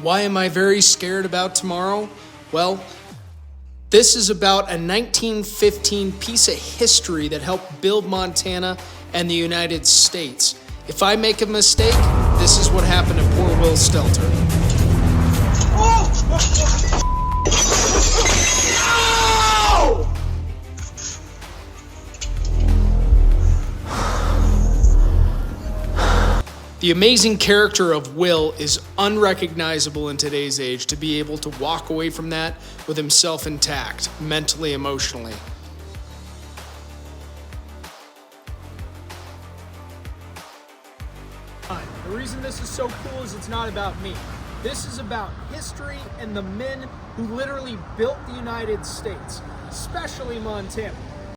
Why am I very scared about tomorrow? Well, this is about a 1915 piece of history that helped build Montana and the United States. If I make a mistake, this is what happened to poor Will Stelter. The amazing character of Will is unrecognizable in today's age. To be able to walk away from that with himself intact, mentally, emotionally. The reason this is so cool is it's not about me. This is about history and the men who literally built the United States, especially Montana.